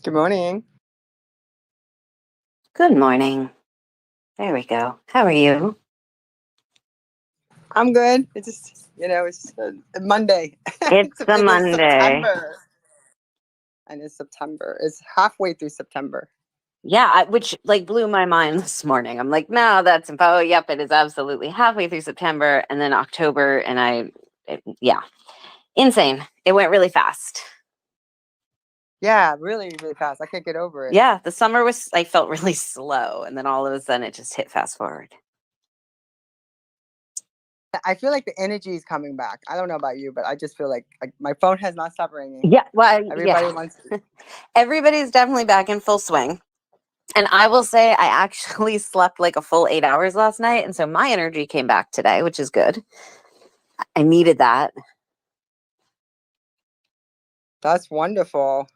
Good morning. Good morning. There we go. How are you? I'm good. It's just, it's a Monday. It's the It is Monday. September. And it's September. It's halfway through September. Yeah, which blew my mind this morning. I'm like, no, that's info. Yep, it is absolutely halfway through September and then October. And insane. It went really fast. Yeah, really, really fast. I can't get over it. Yeah, the summer I felt really slow. And then all of a sudden it just hit fast forward. I feel like the energy is coming back. I don't know about you, but I just feel like my phone has not stopped ringing. Yeah, well, Everybody wants to. Everybody's definitely back in full swing. And I will say I actually slept like a full 8 hours last night. And so my energy came back today, which is good. I needed that. That's wonderful.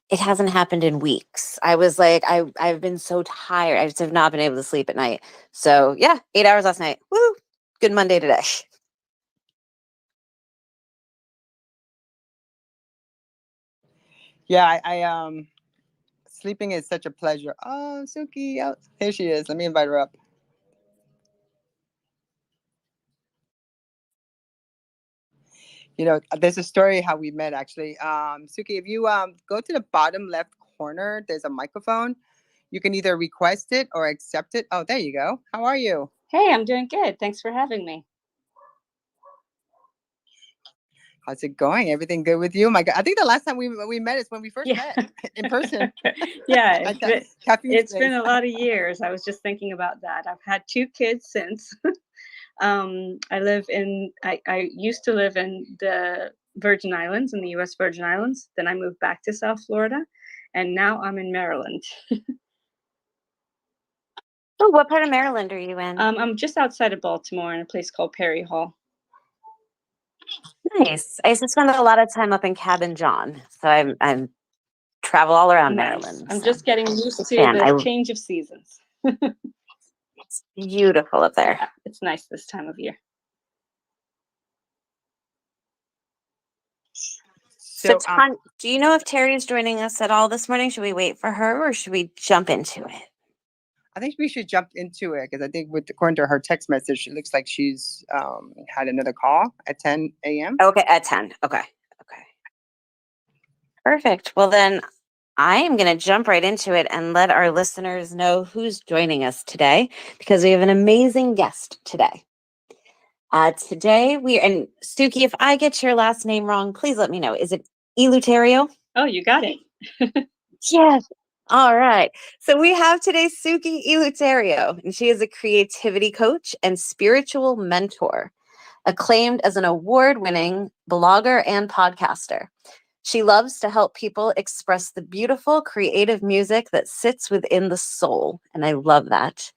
It hasn't happened in weeks. I was like, I've been so tired. I just have not been able to sleep at night. So yeah, 8 hours last night. Woo! Good Monday today. Yeah, I sleeping is such a pleasure. Oh, Suki, here she is. Let me invite her up. There's a story how we met actually. Suki, if you go to the bottom left corner, there's a microphone. You can either request it or accept it. Oh, there you go. How are you? Hey, I'm doing good. Thanks for having me. How's it going? Everything good with you? My God, I think the last time we met is when we first met in person. Yeah, it's been a lot of years. I was just thinking about that. I've had 2 kids since. I used to live in the Virgin Islands, in the U.S. Virgin Islands. Then I moved back to South Florida, and now I'm in Maryland. Oh, what part of Maryland are you in? I'm just outside of Baltimore in a place called Perry Hall. Nice. I used to spend a lot of time up in Cabin John, so I'm travel all around Maryland. I'm just getting used to the change of seasons. It's beautiful up there. Yeah, it's nice this time of year. So do you know if Terry's joining us at all this morning? Should we wait for her or should we jump into it? I think we should jump into it because I think according to her text message, it looks like she's had another call at 10 a.m. Okay, at 10. Okay. Perfect. Well, then I am going to jump right into it and let our listeners know who's joining us today because we have an amazing guest today. Today and Suki, if I get your last name wrong, please let me know. Is it Eleuterio? Oh, you got it. Yes. All right. So we have today Suki Eleuterio, and she is a creativity coach and spiritual mentor, acclaimed as an award-winning blogger and podcaster. She loves to help people express the beautiful, creative music that sits within the soul, and I love that.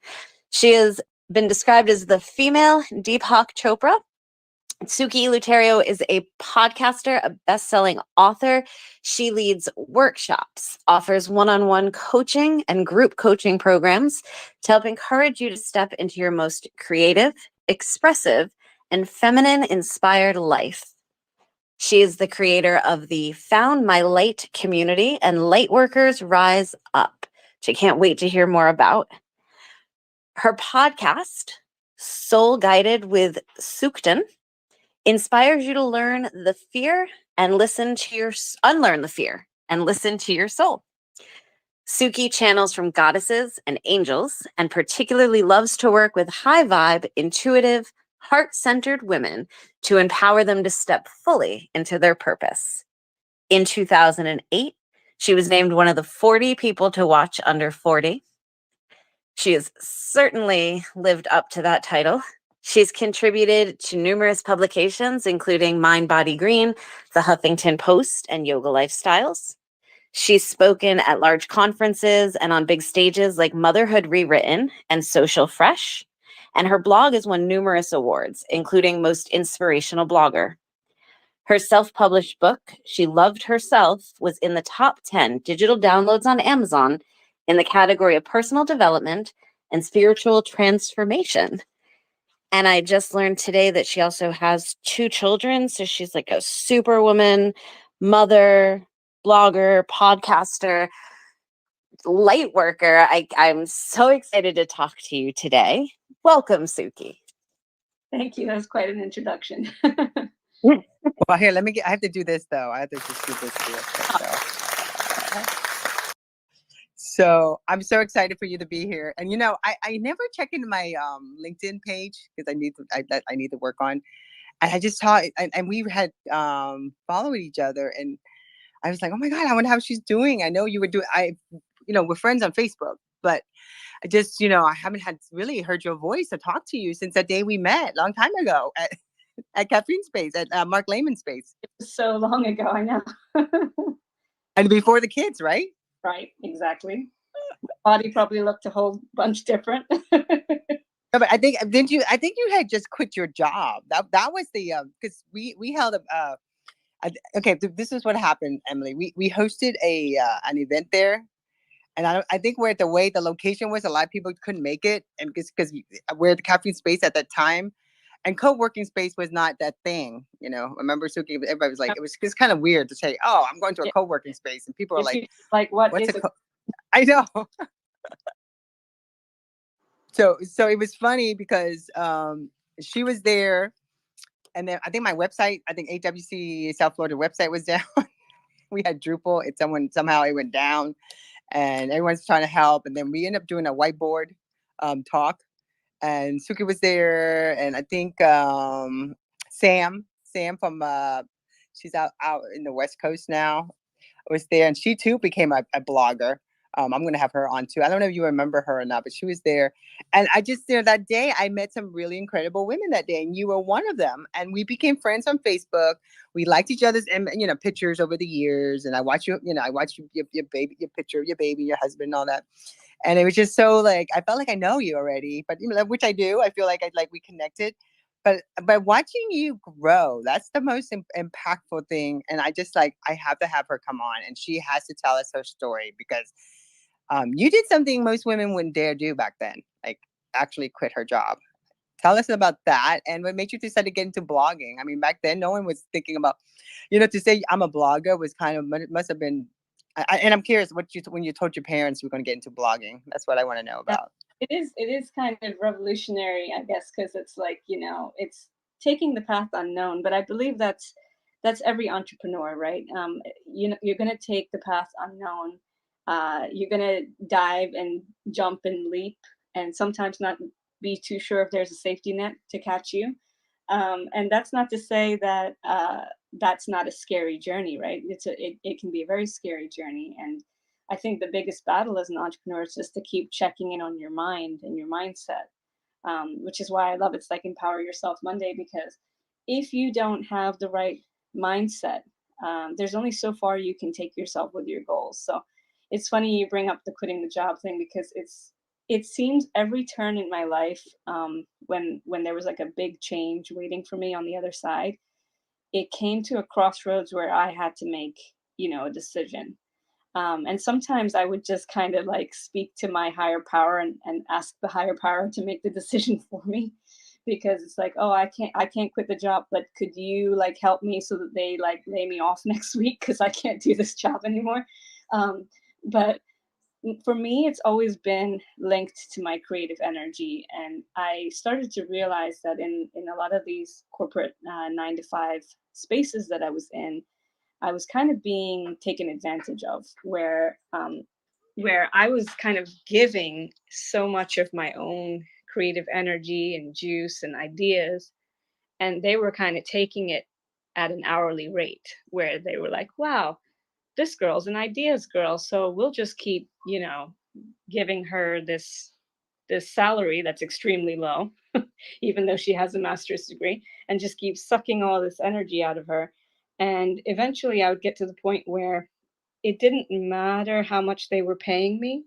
She has been described as the female Deepak Chopra. Suki Eleuterio is a podcaster, a best-selling author. She leads workshops, offers one-on-one coaching and group coaching programs to help encourage you to step into your most creative, expressive, and feminine-inspired life. She is the creator of the Found My Light community and Lightworkers Rise Up, which I can't wait to hear more about. Her podcast, Soul Guided with Sukten, inspires you to learn the fear and unlearn the fear and listen to your soul. Suki channels from goddesses and angels and particularly loves to work with high vibe, intuitive, heart-centered women to empower them to step fully into their purpose. In 2008, she was named one of the 40 people to watch under 40. She has certainly lived up to that title. She's contributed to numerous publications, including Mind, Body, Green, The Huffington Post, and Yoga Lifestyles. She's spoken at large conferences and on big stages like Motherhood Rewritten and Social Fresh. And her blog has won numerous awards, including Most Inspirational Blogger. Her self-published book, She Loved Herself, was in the top 10 digital downloads on Amazon in the category of personal development and spiritual transformation. And I just learned today that she also has 2 children. So she's like a superwoman, mother, blogger, podcaster, light worker. I'm so excited to talk to you today. Welcome, Suki. Thank you. That was quite an introduction. Well, here, I have to do this though. I have to just do this real quick though. So I'm so excited for you to be here. And I never check into my LinkedIn page because I need to work on. And I just saw it, and we had followed each other, and I was like, oh my God, I wonder how she's doing. I know you were doing. We're friends on Facebook, but I just I haven't really heard your voice or talked to you since that day we met a long time ago at Caffeine Space, at Mark Lehman's space. It was so long ago, I know. And before the kids, right? Right, exactly. Body probably looked a whole bunch different. No, but I think you had just quit your job. That was the because we held a okay. This is what happened, Emily. We hosted an event there, and I think where the location was, a lot of people couldn't make it, and because we're at the Caffeine Space at that time, and co-working space was not that thing. Remember, Suki? Everybody was like, it was just kind of weird to say, oh, I'm going to a co-working space, and people are like, what's a I know. So it was funny because she was there, and then I think my website, I think HWC South Florida website was down. We had Drupal. Somehow it went down, and everyone's trying to help. And then we ended up doing a whiteboard talk, and Suki was there, and I think Sam from she's out in the West Coast now, was there, and she too became a blogger. I'm going to have her on too. I don't know if you remember her or not, but she was there. And I just, that day I met some really incredible women that day, and you were one of them. And we became friends on Facebook. We liked each other's, pictures over the years. And I watched your picture of your baby, your husband, and all that. And it was just so I felt like I know you already, but which I do. I feel like we connected. But watching you grow, that's the most impactful thing. And I just I have to have her come on, and she has to tell us her story, because you did something most women wouldn't dare do back then, actually quit her job. Tell us about that, and what made you decide to get into blogging. I mean, back then, no one was thinking about, to say I'm a blogger was kind of, must have been, and I'm curious when you told your parents you were going to get into blogging. That's what I want to know about. It is kind of revolutionary, I guess, because it's it's taking the path unknown. But I believe that's every entrepreneur, right? You're going to take the path unknown. You're going to dive and jump and leap, and sometimes not be too sure if there's a safety net to catch you. And that's not to say that that's not a scary journey, right? It can be a very scary journey. And I think the biggest battle as an entrepreneur is just to keep checking in on your mind and your mindset, which is why I love it's like Empower Yourself Monday, because if you don't have the right mindset, there's only so far you can take yourself with your goals. So it's funny you bring up the quitting the job thing, because it seems every turn in my life, when there was a big change waiting for me on the other side, it came to a crossroads where I had to make, a decision. And sometimes I would just kind of speak to my higher power and ask the higher power to make the decision for me, because it's oh, I can't quit the job, but could you help me so that they lay me off next week because I can't do this job anymore. But for me, it's always been linked to my creative energy. And I started to realize that in a lot of these corporate 9-to-5 spaces that I was in, I was kind of being taken advantage of, where I was kind of giving so much of my own creative energy and juice and ideas, and they were kind of taking it at an hourly rate, where they were like, wow, this girl's an ideas girl, so we'll just keep, giving her this salary that's extremely low, even though she has a master's degree, and just keep sucking all this energy out of her. And eventually I would get to the point where it didn't matter how much they were paying me.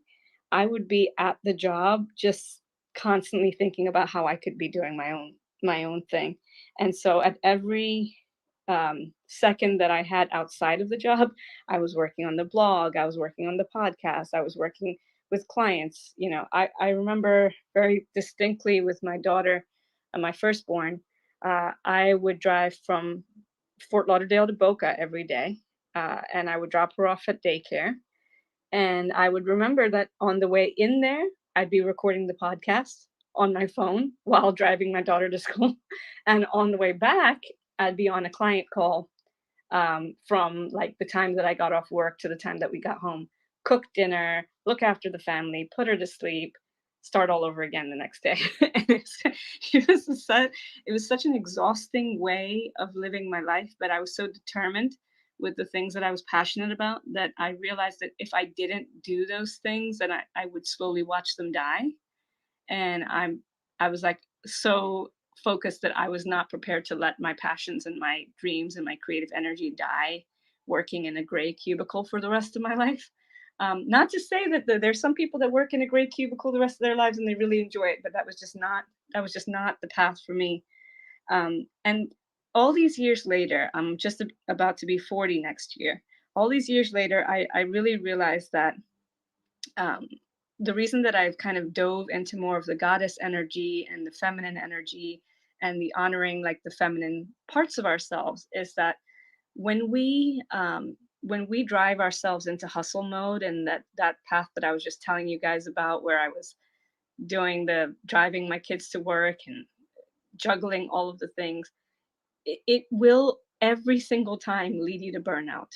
I would be at the job just constantly thinking about how I could be doing my own thing. And so at every second that I had outside of the job, I was working on the blog, I was working on the podcast, I was working with clients. I remember very distinctly with my daughter, my firstborn, I would drive from Fort Lauderdale to Boca every day. and I would drop her off at daycare. And I would remember that on the way in there, I'd be recording the podcast on my phone while driving my daughter to school. And on the way back, I'd be on a client call from like the time that I got off work to the time that we got home, cook dinner, look after the family, put her to sleep, start all over again the next day. And it was such an exhausting way of living my life, but I was so determined with the things that I was passionate about that I realized that if I didn't do those things, then I would slowly watch them die. And I was like so focused that I was not prepared to let my passions and my dreams and my creative energy die working in a gray cubicle for the rest of my life. Not to say that there's some people that work in a gray cubicle the rest of their lives and they really enjoy it, but that was just not the path for me. And all these years later, I'm just about to be 40 next year. All these years later, I really realized that um, the reason that I've kind of dove into more of the goddess energy and the feminine energy and the honoring like the feminine parts of ourselves is that when we drive ourselves into hustle mode and that path that I was just telling you guys about, where I was doing the driving my kids to work and juggling all of the things, it will every single time lead you to burnout.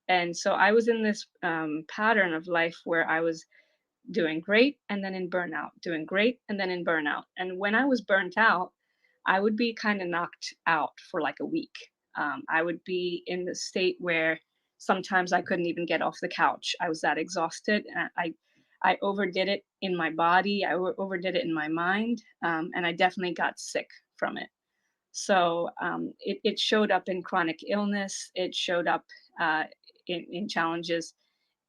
And so I was in this pattern of life where I was doing great and then in burnout, doing great and then in burnout. And when I was burnt out, I would be kind of knocked out for like a week. I would be in the state where sometimes I couldn't even get off the couch. I was that exhausted. And I overdid it in my body. I overdid it in my mind. And I definitely got sick from it. So it showed up in chronic illness. It showed up in challenges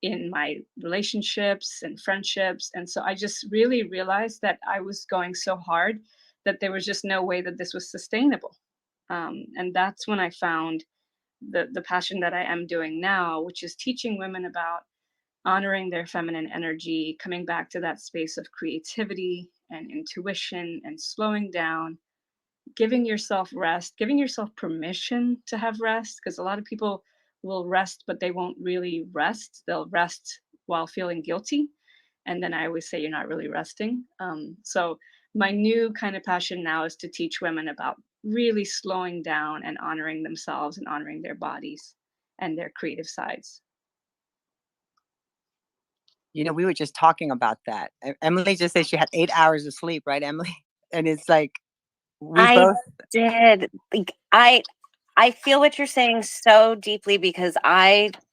in my relationships and friendships. And so I just really realized that I was going so hard that there was just no way that this was sustainable. And that's when I found the passion that I am doing now, which is teaching women about honoring their feminine energy, coming back to that space of creativity and intuition and slowing down, giving yourself rest, giving yourself permission to have rest, because a lot of people will rest, but they won't really rest. They'll rest while feeling guilty. And then I always say, you're not really resting. So my new kind of passion now is to teach women about really slowing down and honoring themselves and honoring their bodies and their creative sides. You know, we were just talking about that. Emily just said she had 8 hours of sleep, right, Emily? And it's like we I both. did. Like, I feel what you're saying so deeply because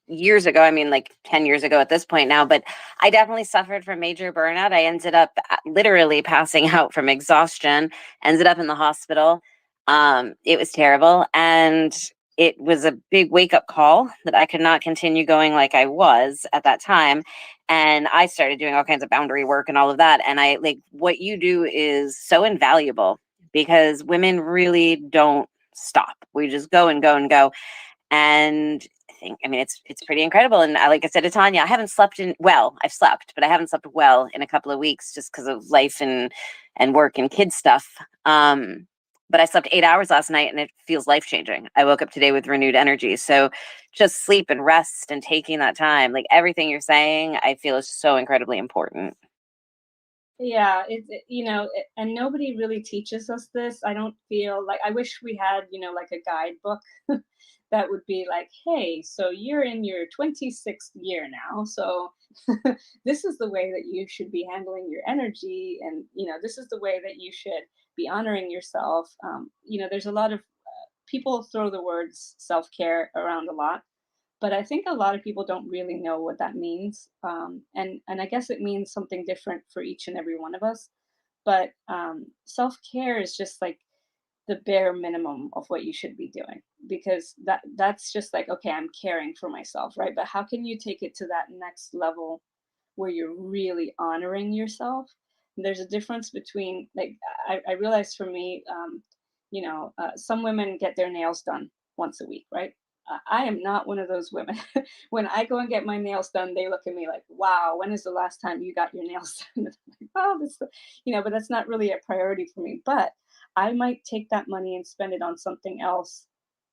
years ago, I mean, like 10 years ago at this point now, but I definitely suffered from major burnout. I ended up literally passing out from exhaustion, ended up in the hospital. It was terrible. And it was a big wake up call that I could not continue going like I was at that time. And I started doing all kinds of boundary work and all of that. And I like what you do is so invaluable because women really don't stop. We just go and go and go. And I mean, it's pretty incredible. And like I said to Tonya, I haven't slept I've slept, but I haven't slept well in a couple of weeks just because of life and work and kid stuff. But I slept 8 hours last night and it feels life-changing. I woke up today with renewed energy. So just sleep and rest and taking that time, like everything you're saying, I feel is so incredibly important. Yeah, and nobody really teaches us this. I don't feel like, I wish we had, like a guidebook that would be like, hey, so you're in your 26th year now. So this is the way that you should be handling your energy. And, this is the way that you should be honoring yourself. There's a lot of people throw the words self-care around a lot. But I think a lot of people don't really know what that means. And I guess it means something different for each and every one of us. But self-care is just like the bare minimum of what you should be doing, because that's just like, okay, I'm caring for myself, right? But how can you take it to that next level where you're really honoring yourself? There's a difference between, like, I realized for me, some women get their nails done once a week, right? I am not one of those women. When I go and get my nails done, they look at me like, wow, when is the last time you got your nails done? Like, oh, but that's not really a priority for me. But I might take that money and spend it on something else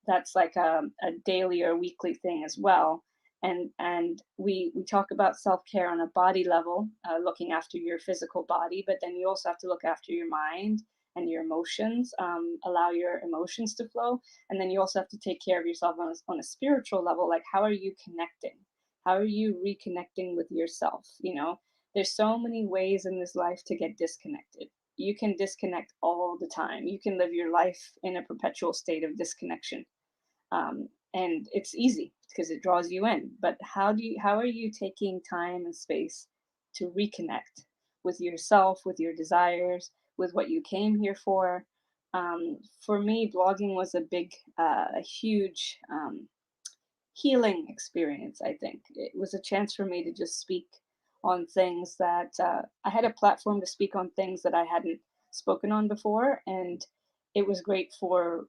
that's like a daily or weekly thing as well. And we talk about self-care on a body level, looking after your physical body, but then you also have to look after your mind and your emotions, allow your emotions to flow. And then you also have to take care of yourself on a spiritual level. Like, how are you connecting? How are you reconnecting with yourself? You know, there's so many ways in this life to get disconnected. You can disconnect all the time. You can live your life in a perpetual state of disconnection. And it's easy because it draws you in. But how are you taking time and space to reconnect with yourself, with your desires, with what you came here for? For me, blogging was a huge healing experience. I think it was a chance for me to just speak on things that I had a platform to speak on things that I hadn't spoken on before, and it was great for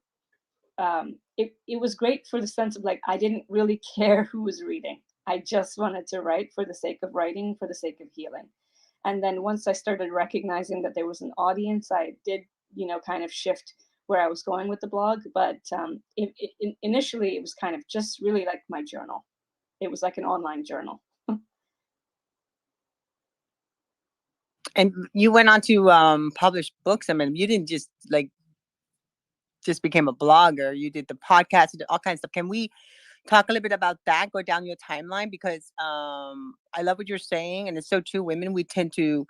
it was great for the sense of like I didn't really care who was reading. I just wanted to write for the sake of writing, for the sake of healing. And then once I started recognizing that there was an audience, I did, kind of shift where I was going with the blog. But initially, it was kind of just really like my journal. It was like an online journal. And you went on to publish books. I mean, you didn't just became a blogger. You did the podcast, you did all kinds of stuff. Can we talk a little bit about that? Go down your timeline, because I love what you're saying, and it's so true. Women, we tend to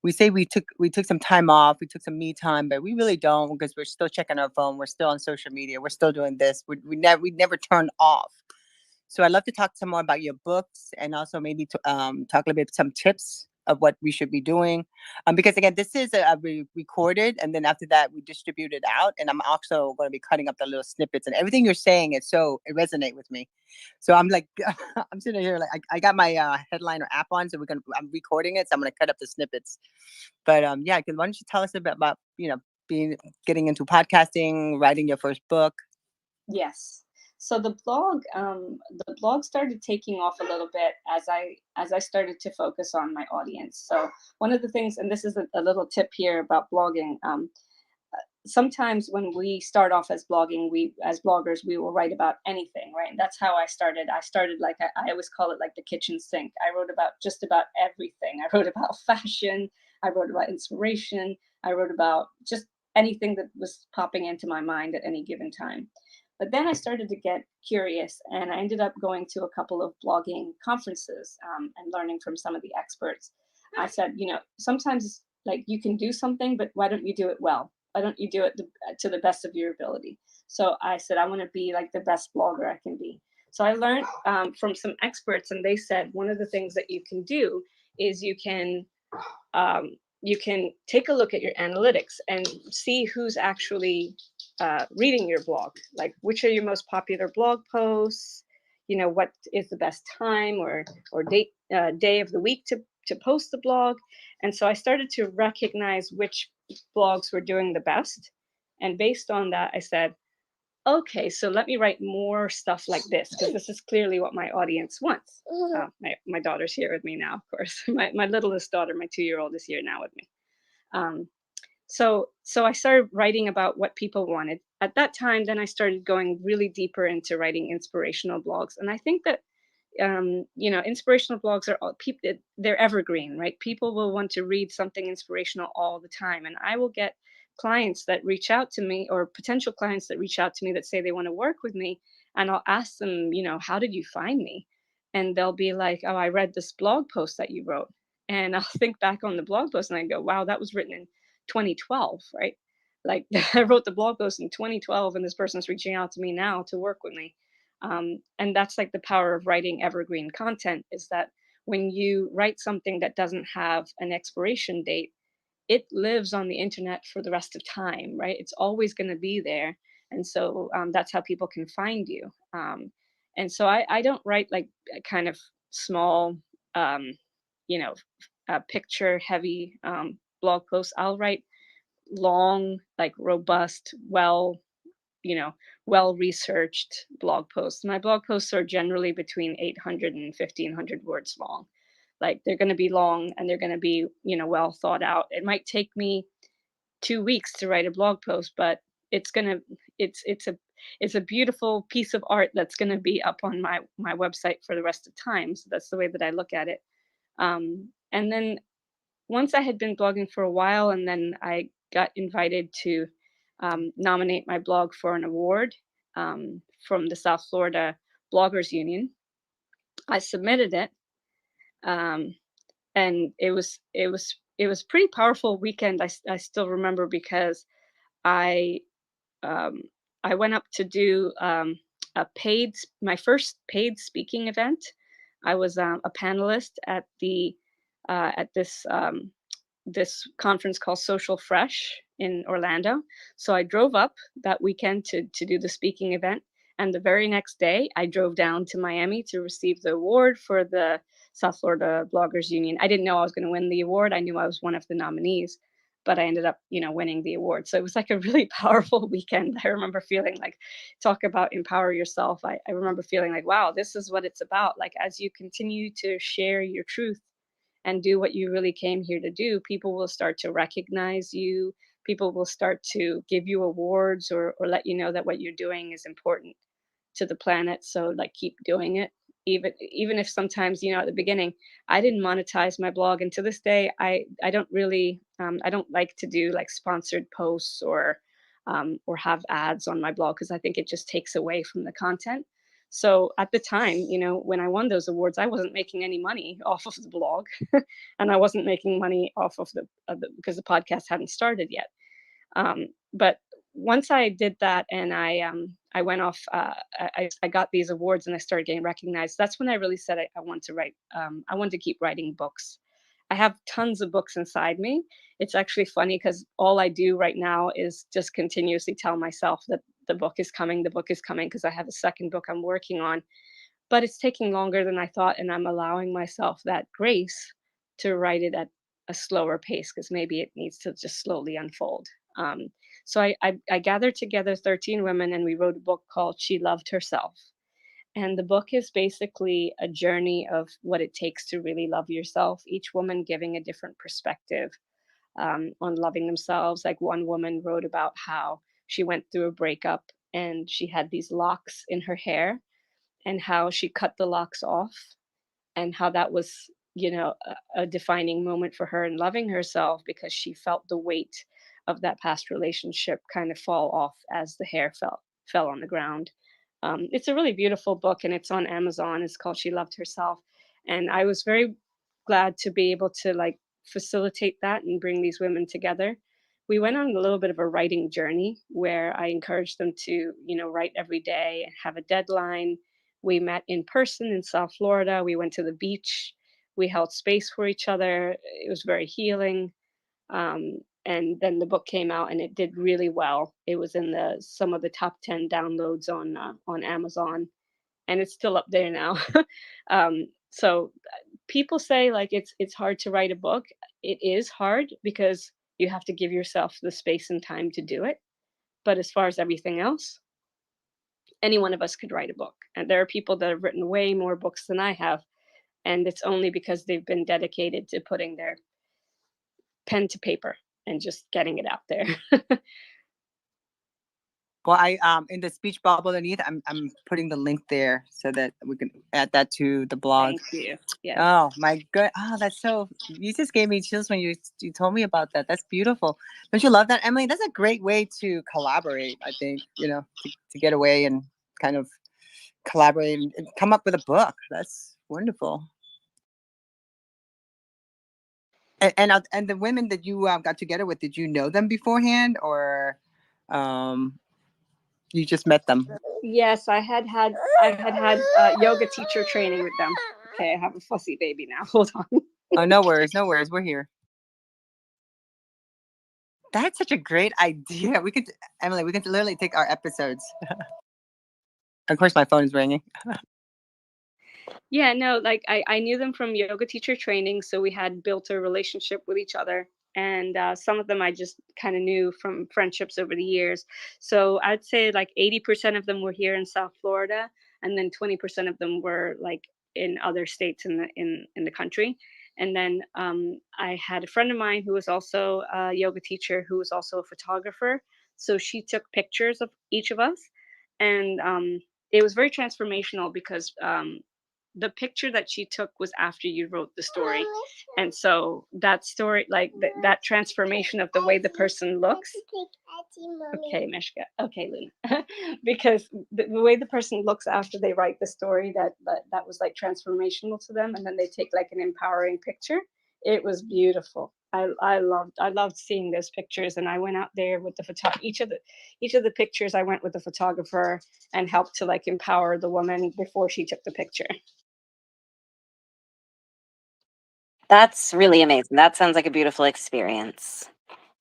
say we took some time off, we took some me time, but we really don't, because we're still checking our phone, we're still on social media, we're still doing this. We never turn off. So I'd love to talk some more about your books, and also maybe to talk a little bit some tips of what we should be doing. Because again, this is recorded, and then after that we distribute it out. And I'm also going to be cutting up the little snippets, and everything you're saying it resonate with me. So I'm like, I'm sitting here like I got my headliner app on, so I'm recording it, so I'm gonna cut up the snippets. But yeah, why don't you tell us a bit about getting into podcasting, writing your first book? Yes. So the blog started taking off a little bit as I started to focus on my audience. So one of the things, and this is a little tip here about blogging. Sometimes when we start off as bloggers, we will write about anything, right? And that's how I started. I started like I always call it like the kitchen sink. I wrote about just about everything. I wrote about fashion. I wrote about inspiration. I wrote about just anything that was popping into my mind at any given time. But then I started to get curious, and I ended up going to a couple of blogging conferences and learning from some of the experts. I said, sometimes like you can do something, but why don't you do it well? Why don't you do it to the best of your ability? So I said, I want to be like the best blogger I can be. So I learned from some experts, and they said one of the things that you can do is you can take a look at your analytics and see who's actually reading your blog. Like, which are your most popular blog posts? What is the best time or day of the week to post the blog? And so I started to recognize which blogs were doing the best. And based on that, I said, okay, so let me write more stuff like this, because this is clearly what my audience wants. My daughter's here with me now, of course. My littlest daughter, my 2-year-old, is here now with me. So I started writing about what people wanted. At that time, then I started going really deeper into writing inspirational blogs. And I think that inspirational blogs they're evergreen, right? People will want to read something inspirational all the time. And I will get clients that reach out to me, or potential clients that reach out to me that say they want to work with me. And I'll ask them, how did you find me? And they'll be like, oh, I read this blog post that you wrote. And I'll think back on the blog post and I go, wow, that was written in 2012, right? Like I wrote the blog post in 2012 and this person's reaching out to me now to work with me. And that's like the power of writing evergreen content, is that when you write something that doesn't have an expiration date, it lives on the internet for the rest of time, right? It's always going to be there. And so that's how people can find you. And so I don't write like a kind of small, picture heavy blog posts. I'll write long, like robust, well researched blog posts. My blog posts are generally between 800 and 1500 words long. Like they're going to be long and they're going to be, well thought out. It might take me 2 weeks to write a blog post, but it's a beautiful piece of art that's gonna be up on my website for the rest of time. So that's the way that I look at it. And then once I had been blogging for a while, and then I got invited to nominate my blog for an award from the South Florida Bloggers Union. I submitted it, um, and it was pretty powerful weekend. I still remember because I um, I went up to do my first paid speaking event. I was a panelist at this conference called Social Fresh in Orlando. So I drove up that weekend to do the speaking event. And the very next day, I drove down to Miami to receive the award for the South Florida Bloggers Union. I didn't know I was going to win the award. I knew I was one of the nominees, but I ended up, winning the award. So it was like a really powerful weekend. I remember feeling like, talk about empower yourself. I remember feeling like, wow, this is what it's about. Like, as you continue to share your truth and do what you really came here to do, people will start to recognize you. People will start to give you awards or let you know that what you're doing is important to the planet. So like, keep doing it. Even if sometimes, at the beginning, I didn't monetize my blog. And to this day, I don't really, I don't like to do like sponsored posts or have ads on my blog, because I think it just takes away from the content. So at the time, when I won those awards, I wasn't making any money off of the blog, and I wasn't making money off of because the podcast hadn't started yet. But once I did that, and I went off, I got these awards and I started getting recognized. That's when I really said I want to write. I want to keep writing books. I have tons of books inside me. It's actually funny because all I do right now is just continuously tell myself that the book is coming, because I have a second book I'm working on, but it's taking longer than I thought. And I'm allowing myself that grace to write it at a slower pace, because maybe it needs to just slowly unfold. So I gathered together 13 women, and we wrote a book called She Loved Herself. And the book is basically a journey of what it takes to really love yourself, each woman giving a different perspective on loving themselves. Like, one woman wrote about how she went through a breakup and she had these locks in her hair, and how she cut the locks off, and how that was, a defining moment for her in loving herself, because she felt the weight of that past relationship kind of fall off as the hair fell on the ground. It's a really beautiful book, and it's on Amazon. It's called She Loved Herself. And I was very glad to be able to like facilitate that and bring these women together. We went on a little bit of a writing journey where I encouraged them to, write every day and have a deadline. We met in person in South Florida. We went to the beach. We held space for each other. It was very healing. And then the book came out, and it did really well. It was in some of the top 10 downloads on Amazon, and it's still up there now. So people say like it's hard to write a book. It is hard because you have to give yourself the space and time to do it. But as far as everything else, any one of us could write a book. And there are people that have written way more books than I have. And it's only because they've been dedicated to putting their pen to paper and just getting it out there. Well, I in the speech bubble underneath, I'm putting the link there so that we can add that to the blog. Thank you. Yes. Oh my god! Oh, that's so. You just gave me chills when you told me about that. That's beautiful. Don't you love that, Emily? That's a great way to collaborate. I think to get away and kind of collaborate and come up with a book. That's wonderful. And the women that you got together with, did you know them beforehand, or you just met them? Yes, I had yoga teacher training with them. Okay, I have a fussy baby now. Hold on. Oh, no worries, no worries. We're here. That's such a great idea. Emily, we could literally take our episodes. Of course, my phone is ringing. Yeah, no, like I knew them from yoga teacher training, so we had built a relationship with each other. And some of them I just kind of knew from friendships over the years. So I'd say like 80% of them were here in South Florida, and then 20% of them were like in other states in the country. And then I had a friend of mine who was also a yoga teacher, who was also a photographer. So she took pictures of each of us, and it was very transformational because the picture that she took was after you wrote the story, and so that story, like that transformation of the way the person looks. Okay, Meshka. Okay, Luna. Because the way the person looks after they write the story, that was like transformational to them, and then they take like an empowering picture. It was beautiful. I loved seeing those pictures, and I went out there with the photo. Each of the pictures, I went with the photographer and helped to like empower the woman before she took the picture. That's really amazing. That sounds like a beautiful experience.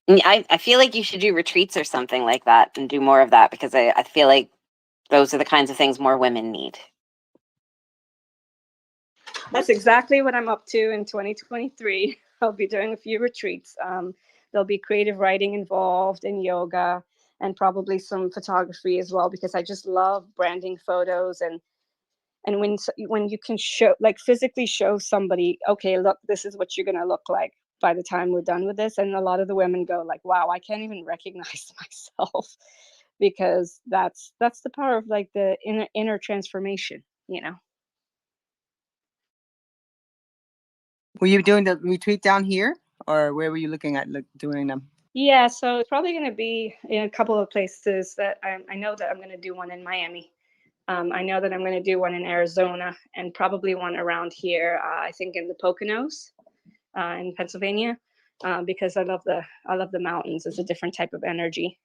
And I feel like you should do retreats or something like that and do more of that, because I feel like those are the kinds of things more women need. That's exactly what I'm up to in 2023. I'll be doing a few retreats. There'll be creative writing involved, and yoga, and probably some photography as well, because I just love branding photos, and when you can show, like physically show somebody, okay, look, this is what you're gonna look like by the time we're done with this. And a lot of the women go like, wow, I can't even recognize myself, because that's the power of like the inner transformation, you know. Were you doing the retreat down here, or where were you looking at doing them? Yeah, so it's probably going to be in a couple of places that I know that I'm going to do one in Miami. I know that I'm going to do one in Arizona, and probably one around here. I think in the Poconos, in Pennsylvania, because I love the mountains. It's a different type of energy.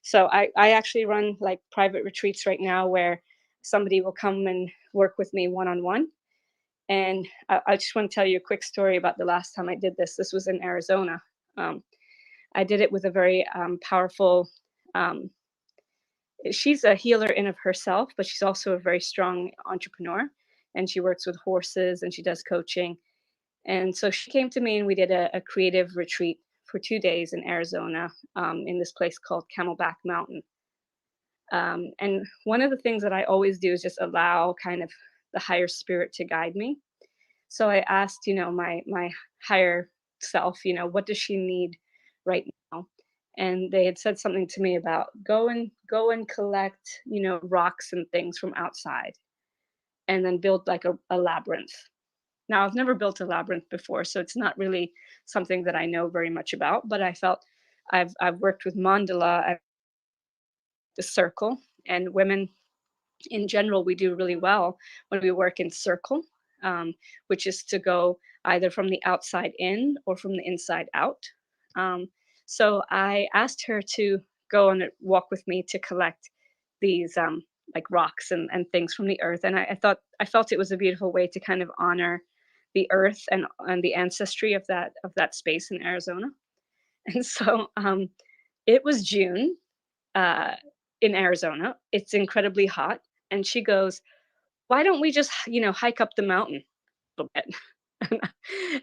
So I actually run like private retreats right now, where somebody will come and work with me one on one. And I just want to tell you a quick story about the last time I did this. This was in Arizona. Um, I did it with a very powerful. Um, she's a healer in of herself, but she's also a very strong entrepreneur, and she works with horses and she does coaching. And so she came to me, and we did a creative retreat for 2 days in Arizona, in this place called Camelback Mountain. And one of the things that I always do is just allow kind of the higher spirit to guide me. So I asked, my higher self, what does she need right now? And they had said something to me about go and collect, rocks and things from outside, and then build like a labyrinth. Now I've never built a labyrinth before, so it's not really something that I know very much about, but I felt I've worked with mandala at the circle, and women in general, we do really well when we work in circle, which is to go either from the outside in or from the inside out. Um, so I asked her to go on a walk with me to collect these like rocks and things from the earth, and I felt it was a beautiful way to kind of honor the earth and the ancestry of that space in Arizona. And so it was June, uh, in Arizona. It's incredibly hot. And she goes, why don't we just, hike up the mountain a little bit?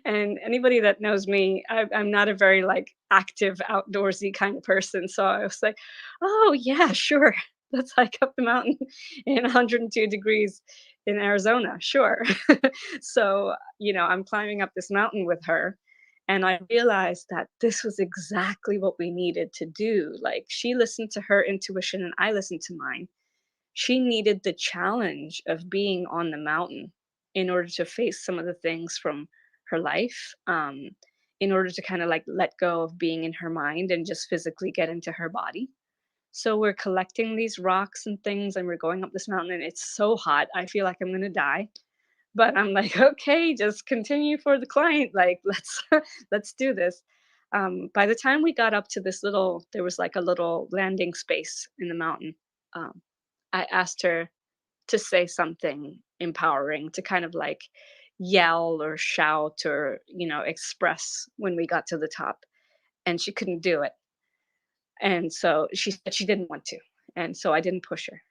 And anybody that knows me, I'm not a very like active, outdoorsy kind of person. So I was like, oh, yeah, sure. Let's hike up the mountain in 102 degrees in Arizona. Sure. So, I'm climbing up this mountain with her. And I realized that this was exactly what we needed to do. Like, she listened to her intuition and I listened to mine. She needed the challenge of being on the mountain in order to face some of the things from her life, in order to kind of like let go of being in her mind and just physically get into her body. So we're collecting these rocks and things, and we're going up this mountain, and it's so hot. I feel like I'm going to die. But I'm like, okay, just continue for the client. Like, let's do this. By the time we got up to there was like a little landing space in the mountain. Um, I asked her to say something empowering, to kind of like yell or shout or, express when we got to the top. And she couldn't do it. And so she said she didn't want to. And so I didn't push her.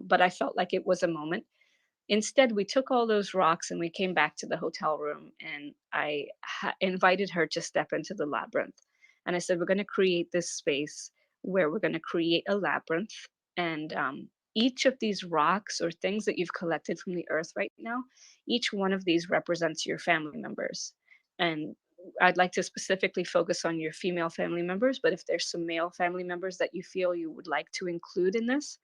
But I felt like it was a moment. Instead, we took all those rocks and we came back to the hotel room, and I invited her to step into the labyrinth. And I said, we're going to create this space where we're going to create a labyrinth. And each of these rocks or things that you've collected from the earth right now, each one of these represents your family members. And I'd like to specifically focus on your female family members, but if there's some male family members that you feel you would like to include in this,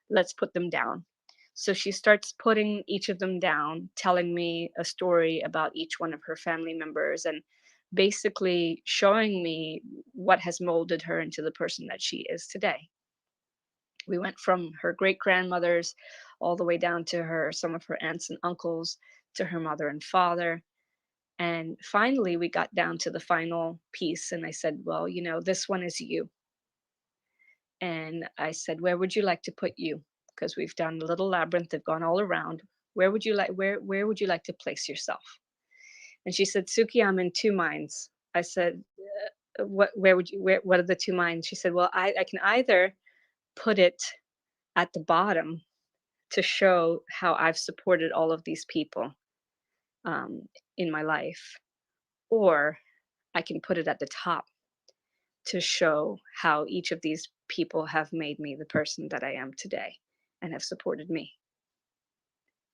let's put them down. So she starts putting each of them down, telling me a story about each one of her family members, and basically showing me what has molded her into the person that she is today. We went from her great grandmothers all the way down to her, some of her aunts and uncles, to her mother and father. And finally, we got down to the final piece. And I said, well, this one is you. And I said, where would you like to put you? Because we've done a little labyrinth, they've gone all around. Where would you like to place yourself? And she said, Suki, I'm in two minds. I said, what are the two minds? She said, well, I can either put it at the bottom to show how I've supported all of these people in my life, or I can put it at the top to show how each of these people have made me the person that I am today and have supported me.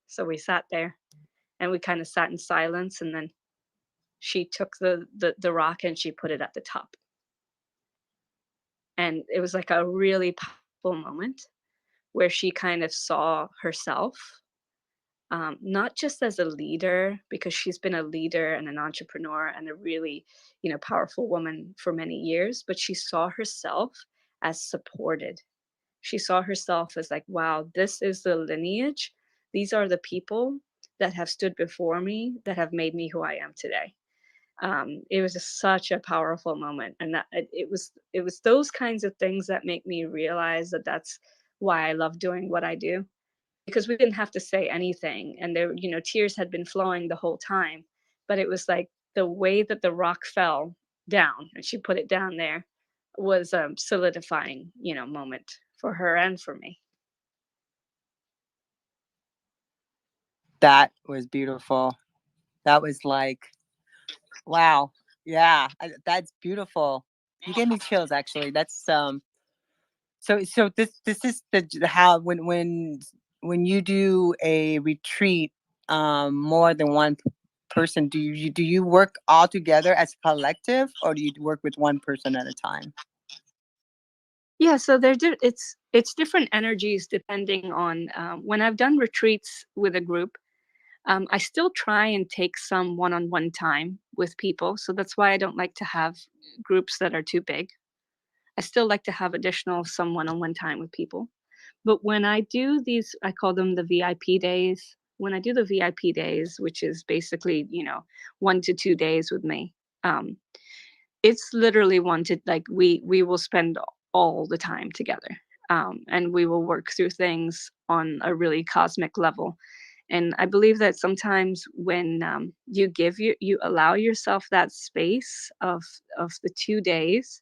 So we sat there and we kind of sat in silence, and then she took the rock and she put it at the top. And it was like a really powerful moment where she kind of saw herself, not just as a leader, because she's been a leader and an entrepreneur and a really, powerful woman for many years, but she saw herself as supported. She saw herself as like, wow, this is the lineage. These are the people that have stood before me that have made me who I am today. It was just such a powerful moment, and that it was those kinds of things that make me realize that that's why I love doing what I do, because we didn't have to say anything, and there, tears had been flowing the whole time, but it was like the way that the rock fell down and she put it down there was a solidifying, moment for her and for me. That was beautiful. That was like, wow. Yeah, that's beautiful. You gave me chills, actually. That's so this is the how when you do a retreat, more than one person, do you work all together as a collective, or do you work with one person at a time? Yeah, so it's different energies depending on, when I've done retreats with a group. I still try and take some one-on-one time with people, so that's why I don't like to have groups that are too big. I still like to have additional some one-on-one time with people. But when I do these, I call them the VIP days. When I do the VIP days, which is basically, 1 to 2 days with me, um, it's literally one to like we will spend all the time together, and we will work through things on a really cosmic level. And I believe that sometimes when you allow yourself that space of the 2 days,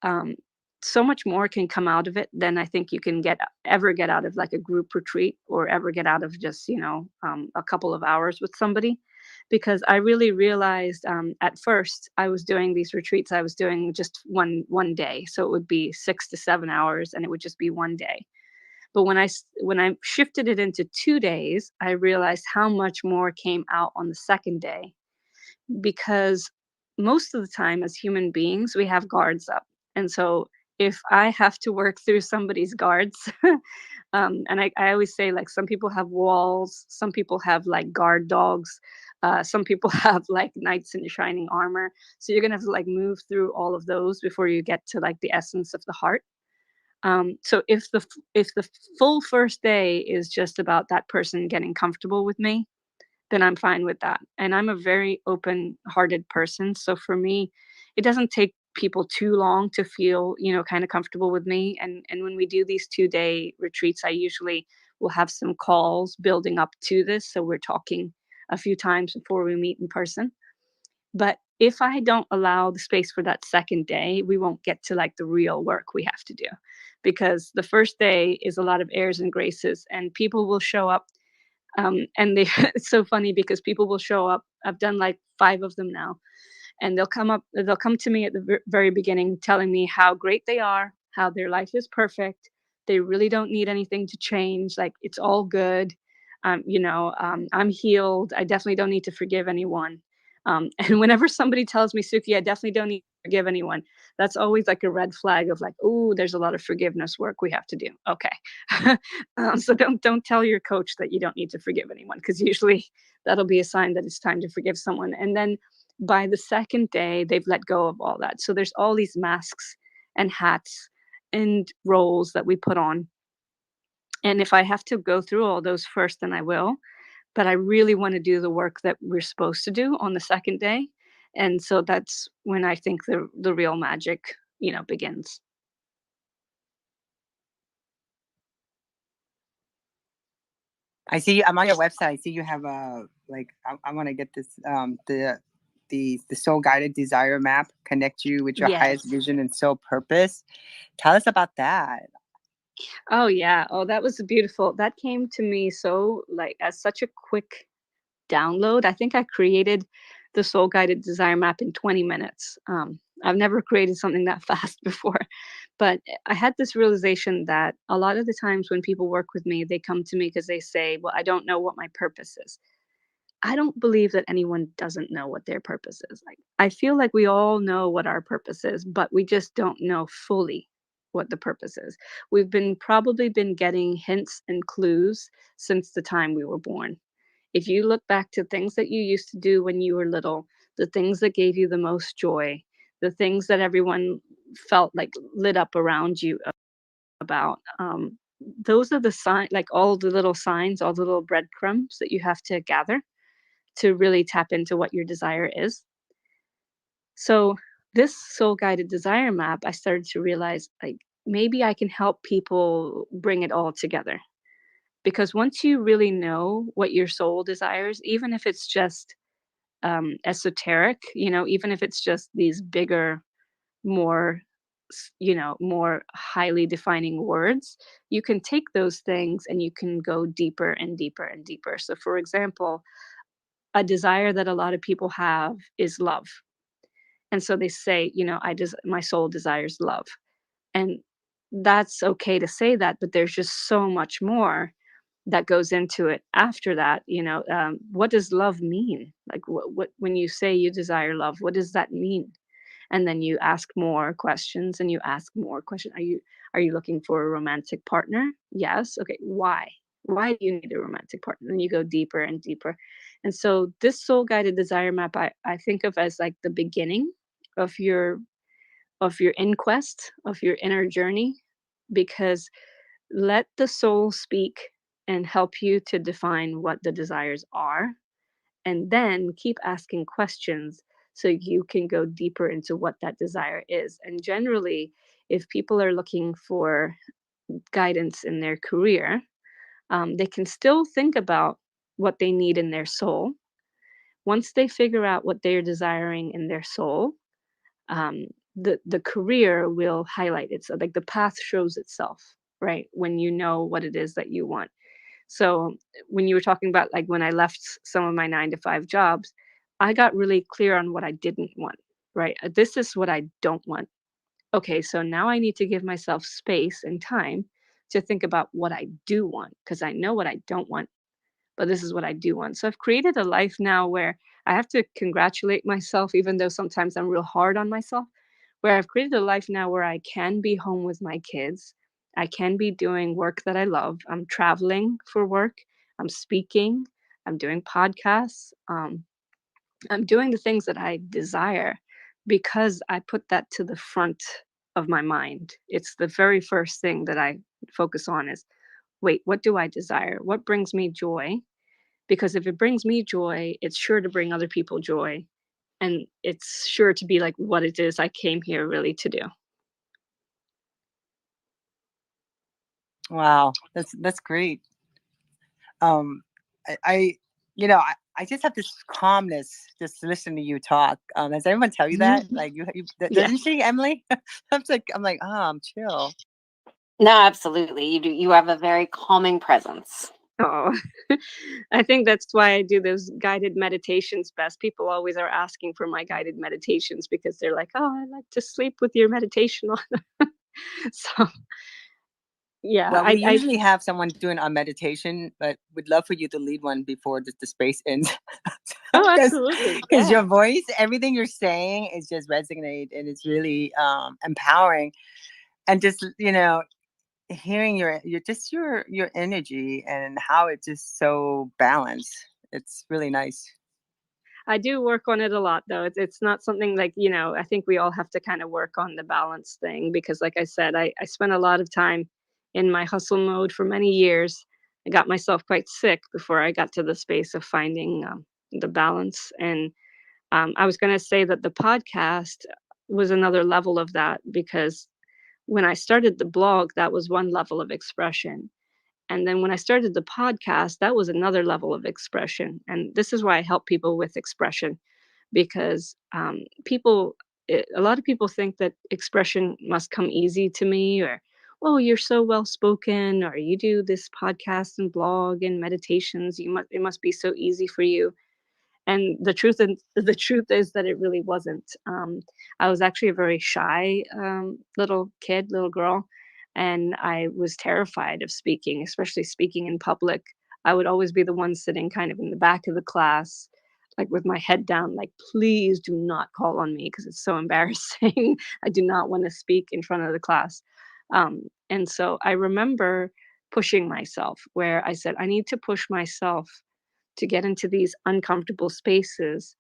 um, so much more can come out of it than I think you can ever get out of like a group retreat, or ever get out of just a couple of hours with somebody. Because I really realized, at first I was doing these retreats, I was doing just one day, so it would be 6 to 7 hours, and it would just be one day. But when I shifted it into 2 days, I realized how much more came out on the second day, because most of the time as human beings we have guards up. And so if I have to work through somebody's guards, and I always say, like, some people have walls, some people have like guard dogs, some people have like knights in shining armor, so you're gonna have to like move through all of those before you get to like the essence of the heart. So if the full first day is just about that person getting comfortable with me, then I'm fine with that. And I'm a very open-hearted person. So for me, it doesn't take people too long to feel, kind of comfortable with me. And when we do these 2-day retreats, I usually will have some calls building up to this. So we're talking a few times before we meet in person. But if I don't allow the space for that second day, we won't get to like the real work we have to do. Because the first day is a lot of airs and graces, and people will show up, and they it's so funny because people will show up. I've done like 5 of them now, and they'll come to me at the very beginning telling me how great they are, how their life is perfect. They really don't need anything to change. Like, it's all good. I'm healed. I definitely don't need to forgive anyone. And whenever somebody tells me, Suki, I definitely don't need to forgive anyone, that's always like a red flag of like, oh, there's a lot of forgiveness work we have to do. Okay. So don't tell your coach that you don't need to forgive anyone, because usually that'll be a sign that it's time to forgive someone. And then by the second day, they've let go of all that. So there's all these masks and hats and roles that we put on. And if I have to go through all those first, then I will. But I really want to do the work that we're supposed to do on the second day. And so that's when I think the real magic, begins. I see. I'm on your website. I see you have I want to get this. The soul guided desire map, connect you with your highest Yes. vision and soul purpose. Tell us about that. Oh yeah. Oh, that was beautiful. That came to me so like as such a quick download. I think I created the soul guided desire map in 20 minutes. I've never created something that fast before, but I had this realization that a lot of the times when people work with me, they come to me because they say, well, I don't know what my purpose is. I don't believe that anyone doesn't know what their purpose is. Like, I feel like we all know what our purpose is, but we just don't know fully what the purpose is. We've probably been getting hints and clues since the time we were born. If you look back to things that you used to do when you were little, the things that gave you the most joy, the things that everyone felt like lit up around you about, those are the sign, like all the little signs, all the little breadcrumbs that you have to gather to really tap into what your desire is. So this soul guided desire map, I started to realize like maybe I can help people bring it all together. Because once you really know what your soul desires, even if it's just esoteric, even if it's just these bigger, more, more highly defining words, you can take those things and you can go deeper and deeper and deeper. So, for example, a desire that a lot of people have is love. And so they say, my soul desires love. And that's okay to say that, but there's just so much more that goes into it after that. What does love mean? Like what when you say you desire love, what does that mean? And then you ask more questions and you ask more questions. Are you looking for a romantic partner? Yes. Okay. Why do you need a romantic partner? And you go deeper and deeper. And so this soul guided desire map, I think of as like the beginning of your inquest, of your inner journey, because let the soul speak and help you to define what the desires are, and then keep asking questions so you can go deeper into what that desire is. And generally, if people are looking for guidance in their career, they can still think about what they need in their soul. Once they figure out what they're desiring in their soul, um, the career will highlight it. So like the path shows itself, right? When you know what it is that you want. So when you were talking about like when I left some of my 9 to 5 jobs, I got really clear on what I didn't want, right? This is what I don't want. Okay, so now I need to give myself space and time to think about what I do want, because I know what I don't want, but this is what I do want. So I've created a life now where I have to congratulate myself, even though sometimes I'm real hard on myself, where I've created a life now where I can be home with my kids. I can be doing work that I love. I'm traveling for work. I'm speaking. I'm doing podcasts. I'm doing the things that I desire because I put that to the front of my mind. It's the very first thing that I focus on is, wait, what do I desire? What brings me joy? Because if it brings me joy, it's sure to bring other people joy. And it's sure to be like what it is I came here really to do. Wow, that's great. I I just have this calmness just listening to you talk. Does everyone tell you that? Like Yeah. doesn't she, Emily? I'm like, I'm chill. No, absolutely. You do. You have a very calming presence. Oh, I think that's why I do those guided meditations best. People always are asking for my guided meditations because they're like, oh, I like to sleep with your meditation on. So, yeah, Well, we usually have someone doing our meditation, but we'd love for you to lead one before the space ends. Oh, absolutely. Because Yeah. your voice, everything you're saying is just resonate, and it's really empowering. And just, hearing your energy and how it's just so balanced. It's really nice. I do work on it a lot, though. It's not something like, I think we all have to kind of work on the balance thing because, like I said, I spent a lot of time in my hustle mode for many years. I got myself quite sick before I got to the space of finding the balance. And I was going to say that the podcast was another level of that because when I started the blog, that was one level of expression. And then when I started the podcast, that was another level of expression. And this is why I help people with expression because a lot of people think that expression must come easy to me or, oh, you're so well spoken or you do this podcast and blog and meditations. It must be so easy for you. And the truth is that it really wasn't. I was actually a very shy little girl, and I was terrified of speaking, especially speaking in public. I would always be the one sitting kind of in the back of the class, like with my head down, like, please do not call on me because it's so embarrassing. I do not want to speak in front of the class. And so I remember pushing myself where I said, I need to push myself to get into these uncomfortable spaces.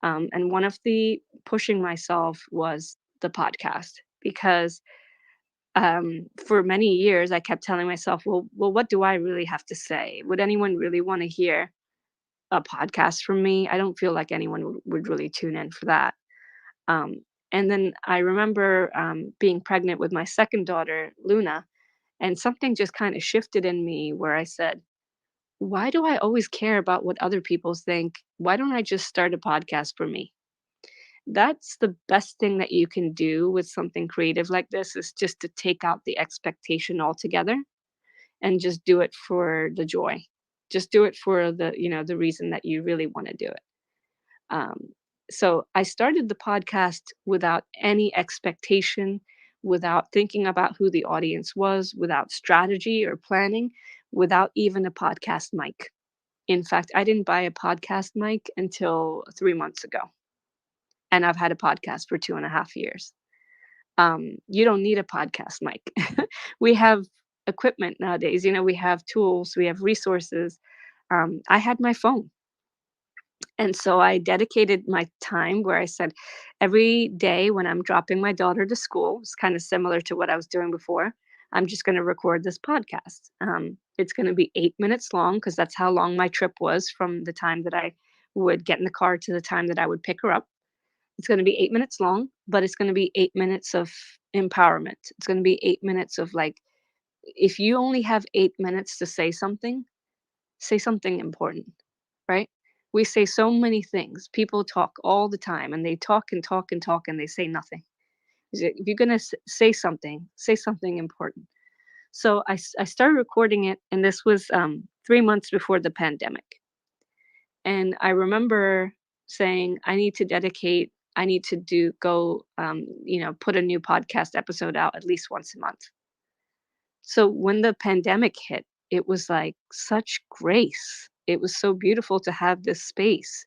And one of the pushing myself was the podcast because for many years I kept telling myself, well, what do I really have to say? Would anyone really want to hear a podcast from me? I don't feel like anyone would really tune in for that. Um, and then I remember being pregnant with my second daughter, Luna, and something just kind of shifted in me where I said, why do I always care about what other people think? Why don't I just start a podcast for me? That's the best thing that you can do with something creative like this is just to take out the expectation altogether and just do it for the joy. Just do it for the reason that you really want to do it. Um, so I started the podcast without any expectation, without thinking about who the audience was, without strategy or planning, without even a podcast mic. In fact, I didn't buy a podcast mic until 3 months ago, and I've had a podcast for 2.5 years. You don't need a podcast mic. We have equipment nowadays, we have tools, we have resources. I had my phone. And so I dedicated my time where I said, every day when I'm dropping my daughter to school, it's kind of similar to what I was doing before. I'm just going to record this podcast. It's going to be 8 minutes long because that's how long my trip was from the time that I would get in the car to the time that I would pick her up. It's going to be 8 minutes long, but it's going to be 8 minutes of empowerment. It's going to be 8 minutes of like, if you only have 8 minutes to say something important, right? We say so many things. People talk all the time and they talk and talk and talk and they say nothing. If you're going to say something important. So I started recording it, and this was 3 months before the pandemic. And I remember saying, I need to put a new podcast episode out at least once a month. So when the pandemic hit, it was like such grace. It was so beautiful to have this space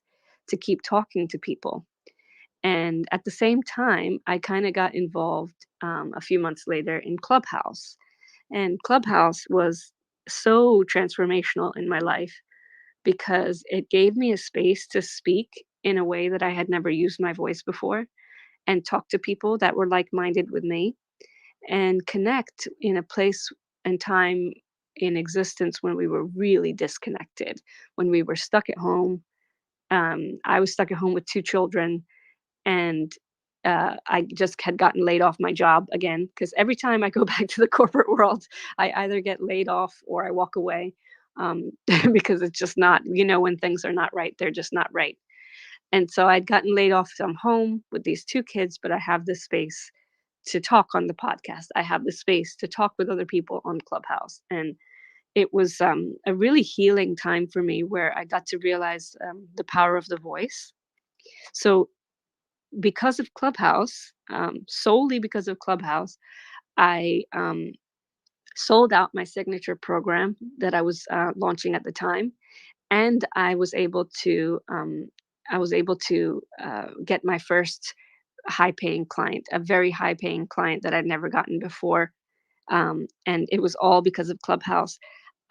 to keep talking to people. And at the same time, I kind of got involved a few months later in Clubhouse. And Clubhouse was so transformational in my life because it gave me a space to speak in a way that I had never used my voice before and talk to people that were like minded with me and connect in a place and time in existence when we were really disconnected, when we were stuck at home. I was stuck at home with two children, and I just had gotten laid off my job again because every time I go back to the corporate world, I either get laid off or I walk away because it's just not, when things are not right, they're just not right. And so I'd gotten laid off from home with these two kids, but I have this space to talk on the podcast. I have the space to talk with other people on Clubhouse. And it was a really healing time for me where I got to realize the power of the voice. So, because of Clubhouse, solely because of Clubhouse, I sold out my signature program that I was launching at the time. And I was able to I was able to get my first high paying client, a very high paying client that I'd never gotten before. And it was all because of Clubhouse.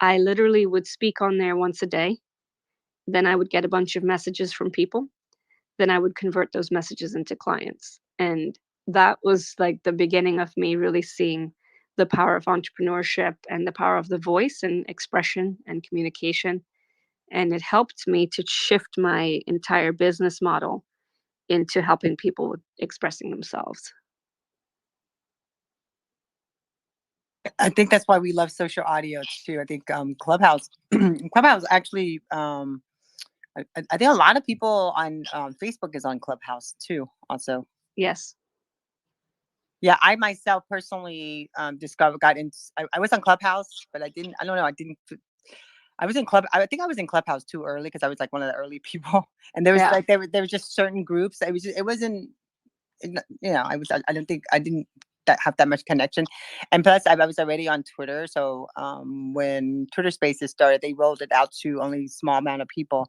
I literally would speak on there once a day. Then I would get a bunch of messages from people. Then I would convert those messages into clients. And that was like the beginning of me really seeing the power of entrepreneurship and the power of the voice and expression and communication. And it helped me to shift my entire business model into helping people with expressing themselves. I think that's why we love social audio too. I think Clubhouse, Clubhouse actually, I think a lot of people on Facebook is on Clubhouse too. Also, Yes. yeah, I myself personally got in. I was on Clubhouse, but I didn't. I don't know. I didn't. I was in Club. I think I was in Clubhouse too early because I was like one of the early people. And there was Yeah. like there was just certain groups. It was just, it wasn't. You know, I don't think I didn't have that much connection. And plus, I was already on Twitter. So when Twitter Spaces started, they rolled it out to only a small amount of people.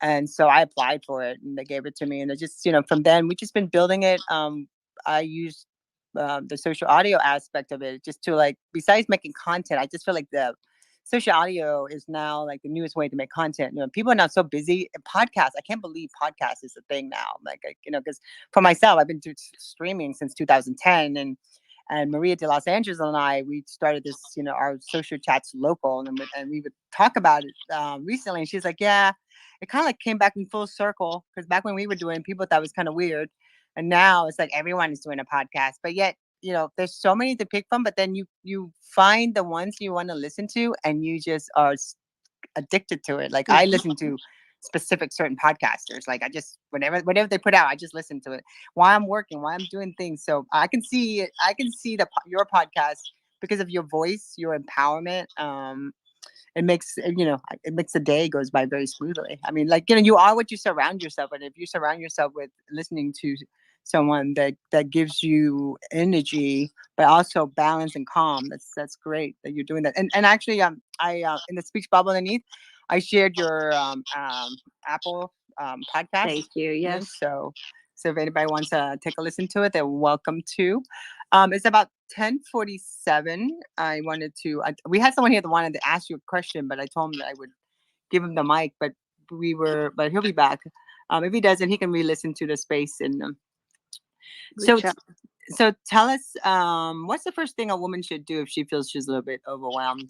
And so I applied for it and they gave it to me. And it just, from then we've just been building it. I used the social audio aspect of it just to like, besides making content, I just feel like the social audio is now like the newest way to make content. People are now so busy. Podcasts, I can't believe podcast is a thing now. Like, because for myself, I've been through streaming since 2010, and Maria de Los Angeles and I, we started this, our social chats local, and we would talk about it recently. And she's like, yeah, it kind of like came back in full circle, because back when we were doing it, people thought it was kind of weird. And now it's like everyone is doing a podcast, but yet, there's so many to pick from, but then you find the ones you want to listen to and you just are addicted to it. Like I listen to specific certain podcasters. Like I just, whatever they put out, I just listen to it while I'm working, while I'm doing things. So I can see it. I can see your podcast because of your voice, your empowerment. It makes the day goes by very smoothly. I mean, like, you are what you surround yourself with. If you surround yourself with listening to someone that gives you energy but also balance and calm, that's great that you're doing that. And actually, I in the speech bubble underneath, I shared your Apple podcast Thank you. link. Yes. So if anybody wants to take a listen to it, they're welcome to. It's about 10:47. We had someone here that wanted to ask you a question, but I told him that I would give him the mic, but he'll be back. If he doesn't, he can re-listen to the space. And so tell us, what's the first thing a woman should do if she feels she's a little bit overwhelmed?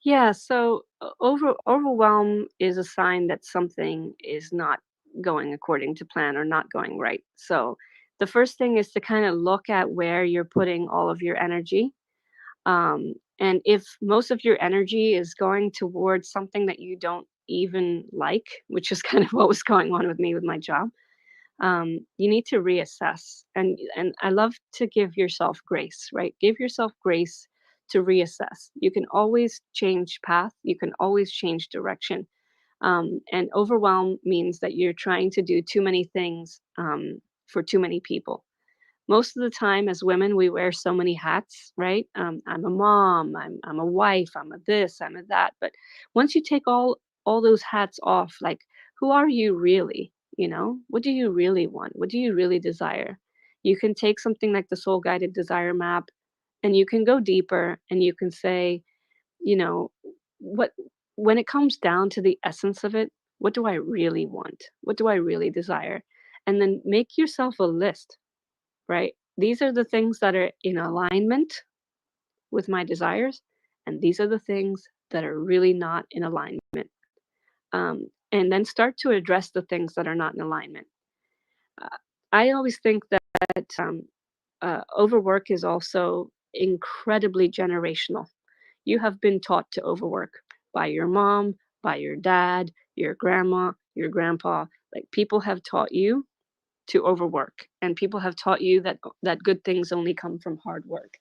Yeah, so overwhelm is a sign that something is not going according to plan or not going right. So the first thing is to kind of look at where you're putting all of your energy. And if most of your energy is going towards something that you don't even like, which is kind of what was going on with me with my job, you need to reassess. And I love to give yourself grace, right? Give yourself grace to reassess. You can always change path. You can always change direction. And overwhelm means that you're trying to do too many things for too many people. Most of the time, as women, we wear so many hats, right? I'm a mom. I'm a wife. I'm a this. I'm a that. But once you take all those hats off, like, who are you really? What do you really want? What do you really desire? You can take something like the Soul Guided Desire Map, and you can go deeper, and you can say, you know, what when it comes down to the essence of it, what do I really want? What do I really desire? And then make yourself a list, right? These are the things that are in alignment with my desires, and these are the things that are really not in alignment. And then start to address the things that are not in alignment. I always think that overwork is also incredibly generational. You have been taught to overwork by your mom, by your dad, your grandma, your grandpa. Like, people have taught you to overwork, and people have taught you that good things only come from hard work.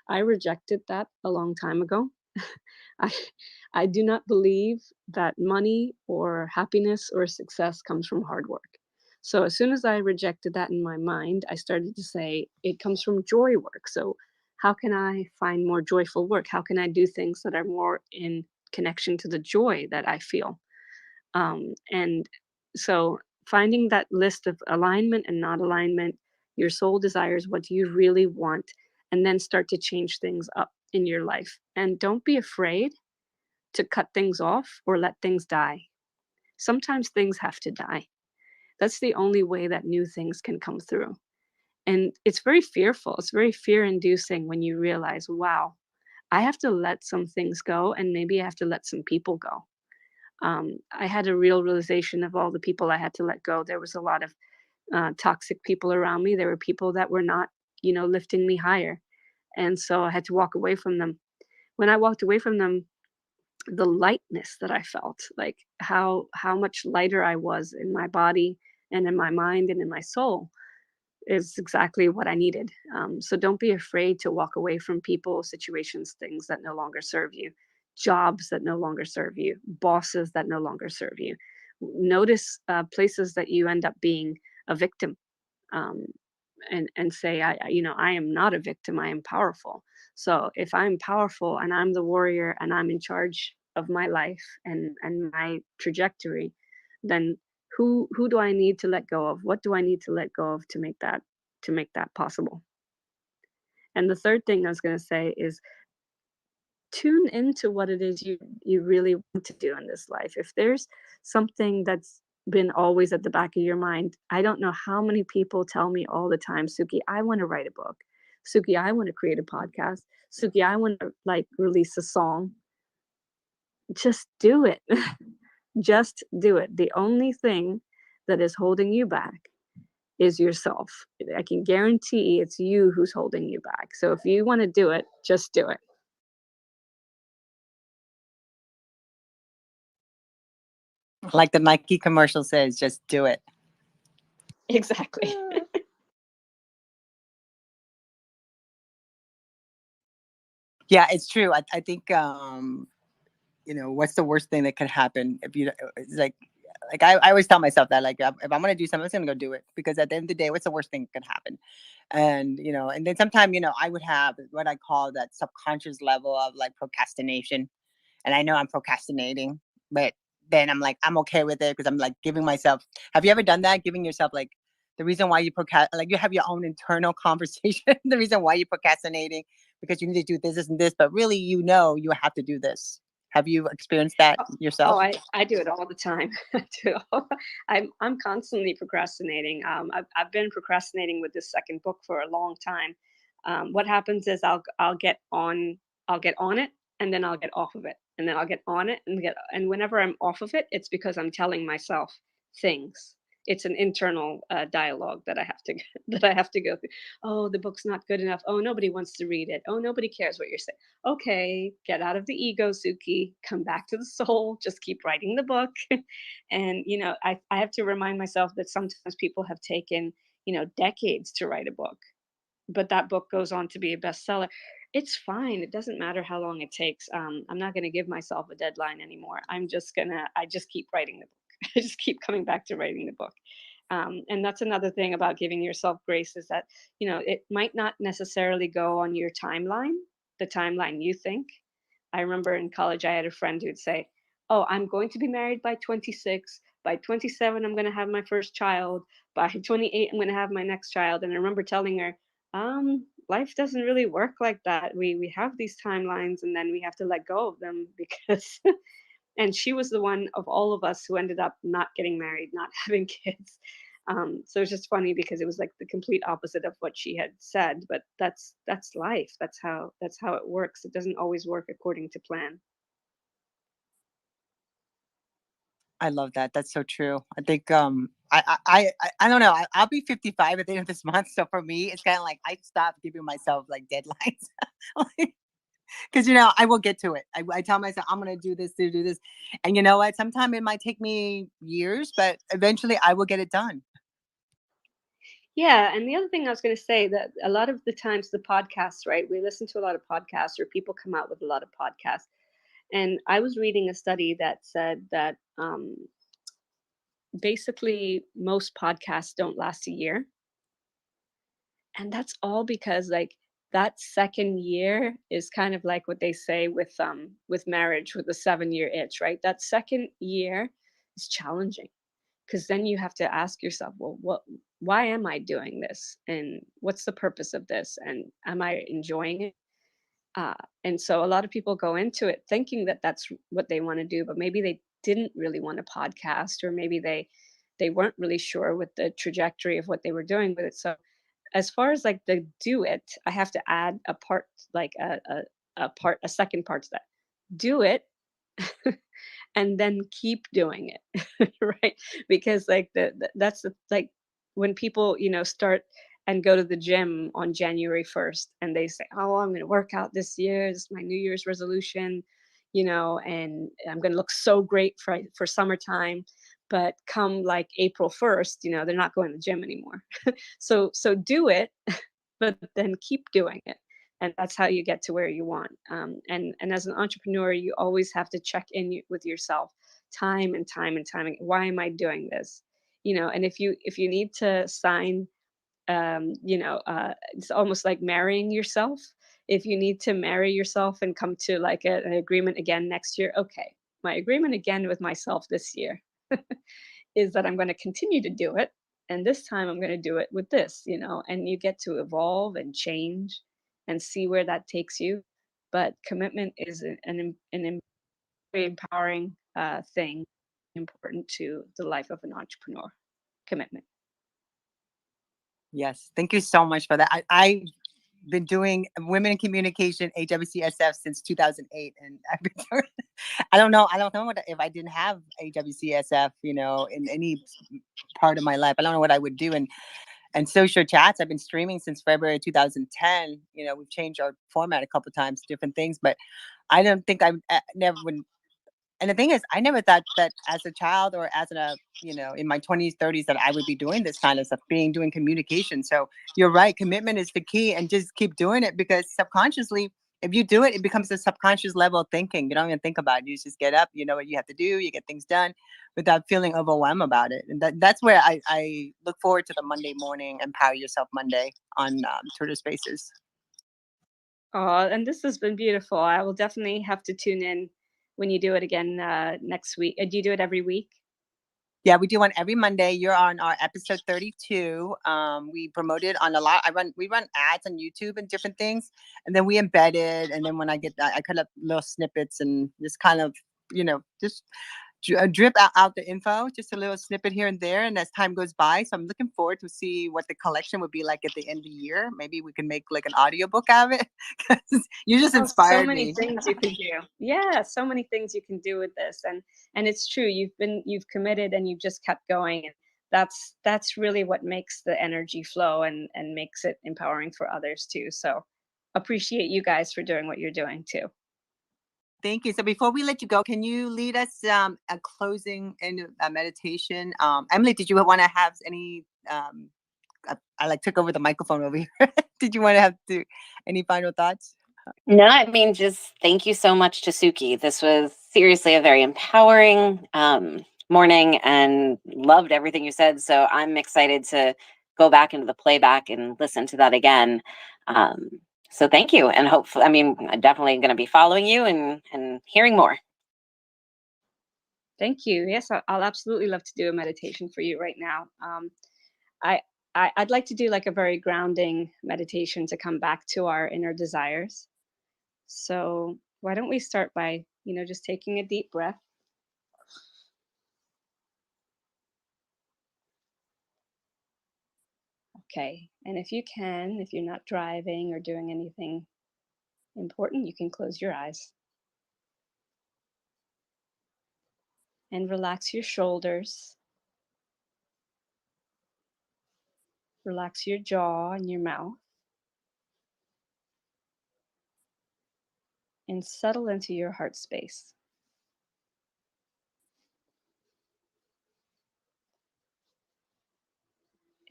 I rejected that a long time ago. I I do not believe that money or happiness or success comes from hard work. So as soon as I rejected that in my mind, I started to say it comes from joy work. So how can I find more joyful work? How can I do things that are more in connection to the joy that I feel? And So finding that list of alignment and not alignment, your soul desires, what do you really want, and then start to change things up in your life. And don't be afraid to cut things off or let things die. Sometimes things have to die. That's the only way that new things can come through. And it's very fearful. It's very fear inducing when you realize, wow, I have to let some things go, and maybe I have to let some people go. I had a real realization of all the people I had to let go. There was a lot of toxic people around me. There were people that were not, lifting me higher. And so I had to walk away from them. When I walked away from them, the lightness that I felt, like how much lighter I was in my body and in my mind and in my soul, is exactly what I needed. So don't be afraid to walk away from people, situations, things that no longer serve you, jobs that no longer serve you, bosses that no longer serve you. Notice places that you end up being a victim, um, and say, I am not a victim. I am powerful. So if I'm powerful and I'm the warrior and I'm in charge of my life and my trajectory, then who do I need to let go of? What do I need to let go of to make that possible? And the third thing I was going to say is tune into what it is you really want to do in this life. If there's something that's been always at the back of your mind, I don't know how many people tell me all the time, Suki, I want to write a book. Suki, I want to create a podcast. Suki, I want to release a song. Just do it. Just do it. The only thing that is holding you back is yourself. I can guarantee it's you who's holding you back. So if you want to do it, just do it. Like the Nike commercial says, just do it. Exactly. Yeah, it's true. I think what's the worst thing that could happen if you? It's like I always tell myself that, like, if I'm gonna do something, I'm gonna go do it, because at the end of the day, what's the worst thing that could happen? And and then sometimes I would have what I call that subconscious level of like procrastination, and I know I'm procrastinating, but then I'm like, I'm okay with it, because I'm like giving myself. Have you ever done that? Giving yourself like the reason why you procrastinate, like you have your own internal conversation, the reason why you're procrastinating, because you need to do this and this, but really, you have to do this. Have you experienced that yourself? Oh, I do it all the time. I do. I'm constantly procrastinating. I've been procrastinating with this second book for a long time. What happens is I'll get on it, and then I'll get off of it, and then I'll get on it and whenever I'm off of it, it's because I'm telling myself things. It's an internal dialogue that I have to that I have to go through. Oh, the book's not good enough. Oh, nobody wants to read it. Oh, nobody cares what you're saying. Okay, get out of the ego, Suki, come back to the soul, just keep writing the book. And, I have to remind myself that sometimes people have taken, decades to write a book, but that book goes on to be a bestseller. It's fine. It doesn't matter how long it takes. I'm not going to give myself a deadline anymore. I just keep writing the book. I just keep coming back to writing the book. And that's another thing about giving yourself grace, is that, it might not necessarily go on your timeline, the timeline you think. I remember in college, I had a friend who'd say, oh, I'm going to be married by 26. By 27, I'm going to have my first child. By 28, I'm going to have my next child. And I remember telling her, life doesn't really work like that. We have these timelines, and then we have to let go of them, because and she was the one of all of us who ended up not getting married, not having kids. So it's just funny, because it was like the complete opposite of what she had said, but that's life. That's how it works. It doesn't always work according to plan. I love that. That's so true. I think I don't know. I'll be 55 at the end of this month, so for me, it's kind of like I stopped giving myself like deadlines, because I will get to it. I tell myself I'm gonna do this, do this, and you know what? Sometimes it might take me years, but eventually I will get it done. Yeah, and the other thing I was going to say, that a lot of the times the podcasts, right? We listen to a lot of podcasts, or people come out with a lot of podcasts. And I was reading a study that said that basically most podcasts don't last a year. And that's all because, like, that second year is kind of like what they say with marriage, with the 7-year itch, right? That second year is challenging. because then you have to ask yourself, well, why am I doing this? And what's the purpose of this? And am I enjoying it? And so a lot of people go into it thinking that that's what they want to do, but maybe they didn't really want to podcast, or maybe they weren't really sure with the trajectory of what they were doing with it. So as far as like the do it, I have to add a part, like a second part to that. Do it and then keep doing it. Right? Because like that's the, like when people, start and go to the gym on January 1st and they say, oh, I'm going to work out this year, this is my New Year's resolution, and I'm going to look so great for summertime. But come like April 1st, they're not going to the gym anymore. So do it, but then keep doing it. And that's how you get to where you want. And as an entrepreneur, you always have to check in with yourself time and time and time again. Why am I doing this? And if you need to sign, it's almost like marrying yourself. If you need to marry yourself and come to like an agreement again next year, okay, my agreement again with myself this year is that I'm going to continue to do it. And this time I'm going to do it with this, and you get to evolve and change and see where that takes you. But commitment is an very empowering thing, important to the life of an entrepreneur. Commitment. Yes, thank you so much for that. I've been doing women in communication AWCSF since 2008, and I've been doing, I don't know if I didn't have AWCSF, in any part of my life. I don't know what I would do. And social chats, I've been streaming since February 2010. We've changed our format a couple times, different things, but I don't think I never would. And the thing is, I never thought that as a child or as in my 20s, 30s, that I would be doing this kind of stuff, doing communication. So you're right. Commitment is the key, and just keep doing it, because subconsciously, if you do it, it becomes a subconscious level of thinking. You don't even think about it. You just get up, you know what you have to do, you get things done without feeling overwhelmed about it. And that's where I look forward to the Monday morning Empower Yourself Monday on Twitter Spaces. Oh, and this has been beautiful. I will definitely have to tune in when you do it again next week. Do you do it every week? Yeah, we do one every Monday. You're on our episode 32. We promote it on a lot. We run ads on YouTube and different things, and then we embed it. And then when I get that, I cut up little snippets and just kind of, just drip out the info, just a little snippet here and there. And as time goes by, so I'm looking forward to see what the collection would be like at the end of the year. Maybe we can make like an audiobook out of it, because you just inspired so many me. things you can do. Yeah, so many things you can do with this. And it's true, you've committed and you've just kept going. And that's really what makes the energy flow and makes it empowering for others too. So appreciate you guys for doing what you're doing too. Thank you. So before we let you go, can you lead us a closing and a meditation? Emily, did you want to have any? I took over the microphone over here. Did you want to have any final thoughts? No, I mean, just thank you so much to Suki. This was seriously a very empowering morning, and loved everything you said. So I'm excited to go back into the playback and listen to that again. So thank you. And hopefully, I'm definitely going to be following you and hearing more. Thank you. Yes, I'll absolutely love to do a meditation for you right now. I'd like to do like a very grounding meditation to come back to our inner desires. So why don't we start by, just taking a deep breath. Okay. And if you're not driving or doing anything important, you can close your eyes. And relax your shoulders. Relax your jaw and your mouth. And settle into your heart space.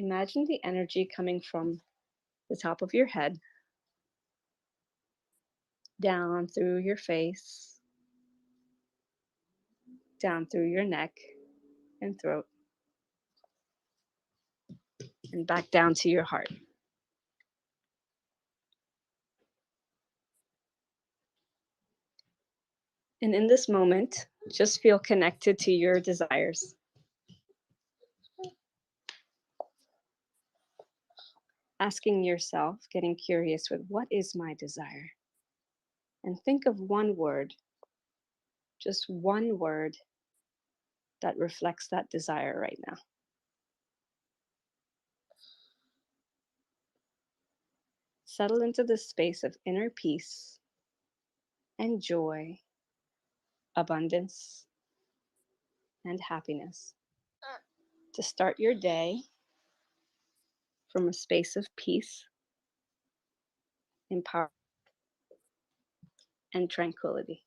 Imagine the energy coming from the top of your head, down through your face, down through your neck and throat, and back down to your heart. And in this moment, just feel connected to your desires. asking yourself, getting curious with what is my desire? And think of one word, just one word that reflects that desire right now. Settle into the space of inner peace and joy, abundance, and happiness to start your day from a space of peace, empowerment, and tranquility.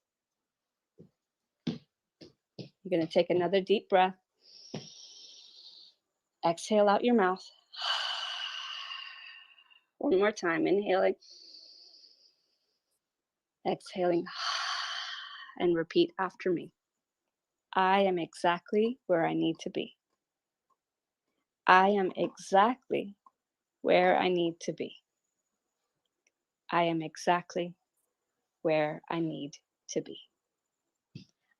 You're going to take another deep breath. Exhale out your mouth. One more time, inhaling, exhaling, and repeat after me. I am exactly where I need to be. I am exactly where I need to be. I am exactly where I need to be.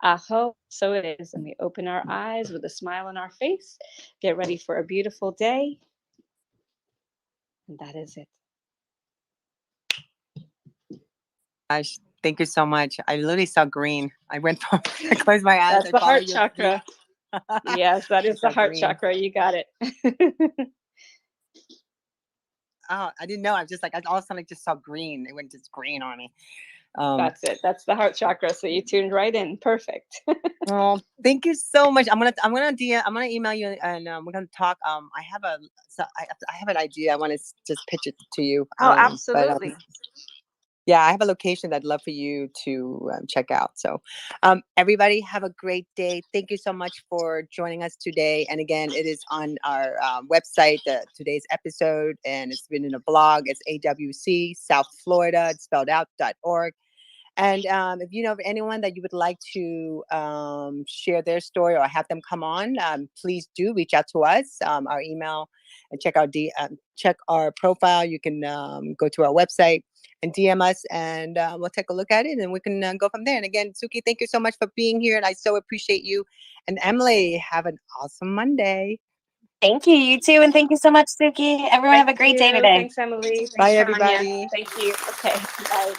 Aho, so it is. And we open our eyes with a smile on our face. Get ready for a beautiful day. And that is it. Gosh, thank you so much. I literally saw green. I went from, I closed my eyes. That's the heart chakra. Yes, that is the heart chakra. You got it. Oh, I didn't know. I just like, I all of a sudden just saw green. It went just green on me. That's it. That's the heart chakra. So you tuned right in. Perfect. Oh, thank you so much. I'm gonna email you, and we're gonna talk. I have an idea. I want to just pitch it to you. Oh, absolutely. Yeah, I have a location that I'd love for you to check out. So everybody have a great day. Thank you so much for joining us today. And again, it is on our website, today's episode, and it's been in a blog. It's AWC South Florida, it's spelled out.org. And if you know of anyone that you would like to share their story or have them come on, please do reach out to us. Our email, and check our profile. You can go to our website and DM us, and we'll take a look at it, and we can go from there. And again, Suki, thank you so much for being here, and I so appreciate you. And Emily, have an awesome Monday. Thank you. You too. And thank you so much, Suki. Everyone have a great day today. Thanks, Emily. Thanks, Bye, Tonya. everybody. Thank you. Okay, bye.